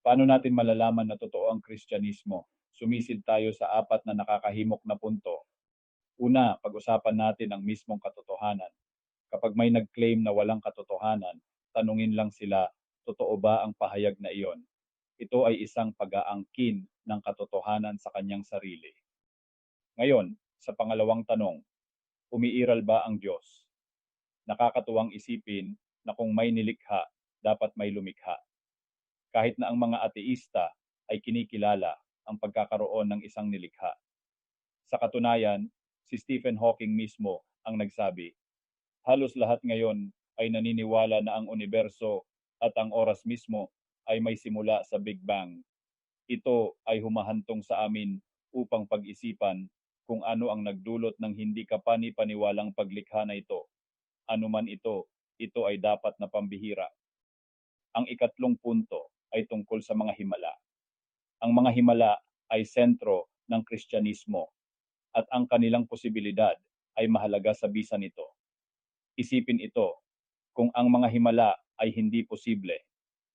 Paano natin malalaman na totoo ang Kristyanismo? Sumisid tayo sa apat na nakakahimok na punto. Una, pag-usapan natin ang mismong katotohanan. Kapag may nag-claim na walang katotohanan, tanungin lang sila, totoo ba ang pahayag na iyon? Ito ay isang pag-aangkin ng katotohanan sa kanyang sarili. Ngayon, sa pangalawang tanong, umiiral ba ang Diyos? Nakakatuwang isipin na kung may nilikha, dapat may lumikha. Kahit na ang mga ateista ay kinikilala ang pagkakaroon ng isang nilikha. Sa katunayan, si Stephen Hawking mismo ang nagsabi, halos lahat ngayon ay naniniwala na ang universo at ang oras mismo ay may simula sa Big Bang. Ito ay humahantong sa amin upang pag-isipan kung ano ang nagdulot ng hindi kapani-paniwalang paglikha na ito. Ano man ito, ito ay dapat na pambihira. Ang ikatlong punto ay tungkol sa mga himala. Ang mga himala ay sentro ng Kristyanismo at ang kanilang posibilidad ay mahalaga sa bisa nito. Isipin ito, kung ang mga himala ay hindi posible,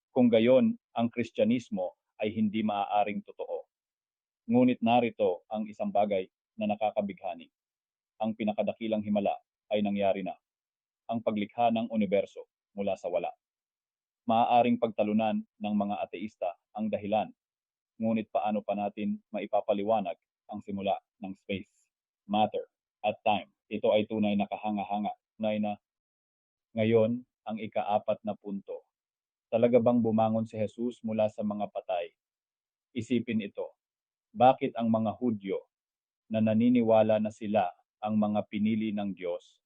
kung gayon ang Kristyanismo ay hindi maaaring totoo. Ngunit narito ang isang bagay na nakakabighani. Ang pinakadakilang himala ay nangyari na. Ang paglikha ng universo mula sa wala. Maaaring pagtalunan ng mga ateista ang dahilan. Ngunit paano pa natin maipapaliwanag ang simula ng space, matter, at time? Ito ay tunay na kahanga-hanga. Tunay na ngayon ang ikaapat na punto. Talaga bang bumangon si Jesus mula sa mga patay? Isipin ito. Bakit ang mga Hudyo na naniniwala na sila ang mga pinili ng Diyos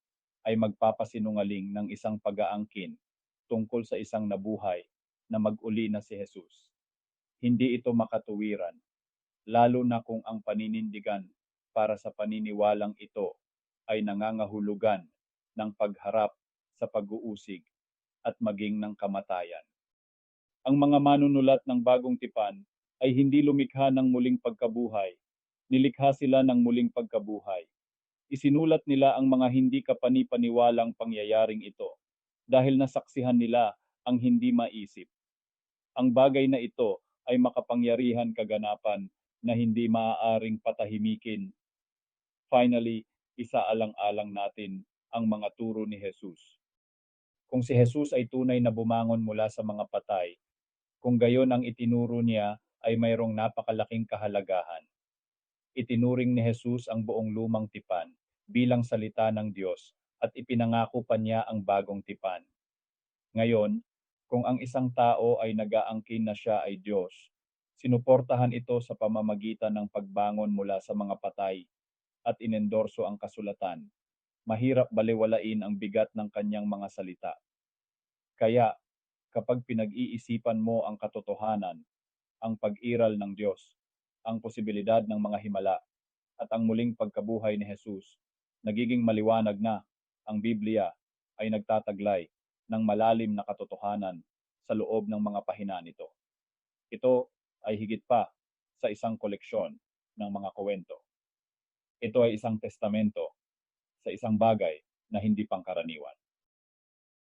ay magpapasinungaling ng isang pag-aangkin tungkol sa isang nabuhay na mag-uli na si Jesus? Hindi ito makatuwiran, lalo na kung ang paninindigan para sa paniniwalang ito ay nangangahulugan ng pagharap sa pag-uusig at maging ng kamatayan. Ang mga manunulat ng bagong tipan ay hindi lumikha ng muling pagkabuhay. Nilikha sila ng muling pagkabuhay. Isinulat nila ang mga hindi kapani-paniwalang pangyayaring ito dahil nasaksihan nila ang hindi maisip. Ang bagay na ito ay makapangyarihan kaganapan na hindi maaaring patahimikin. Finally, isaalang-alang natin ang mga turo ni Jesus. Kung si Jesus ay tunay na bumangon mula sa mga patay, kung gayon ang itinuro niya ay mayroong napakalaking kahalagahan. Itinuring ni Jesus ang buong lumang tipan bilang salita ng Diyos at ipinangako pa niya ang bagong tipan. Ngayon, kung ang isang tao ay nag-aangkin na siya ay Diyos, sinuportahan ito sa pamamagitan ng pagbangon mula sa mga patay at inendorso ang kasulatan. Mahirap balewalain ang bigat ng kanyang mga salita. Kaya, kapag pinag-iisipan mo ang katotohanan, ang pag-iral ng Diyos, ang posibilidad ng mga himala, at ang muling pagkabuhay ni Jesus, nagiging maliwanag na ang Biblia ay nagtataglay ng malalim na katotohanan sa loob ng mga pahina nito. Ito ay higit pa sa isang koleksyon ng mga kwento. Ito ay isang testamento sa isang bagay na hindi pangkaraniwan.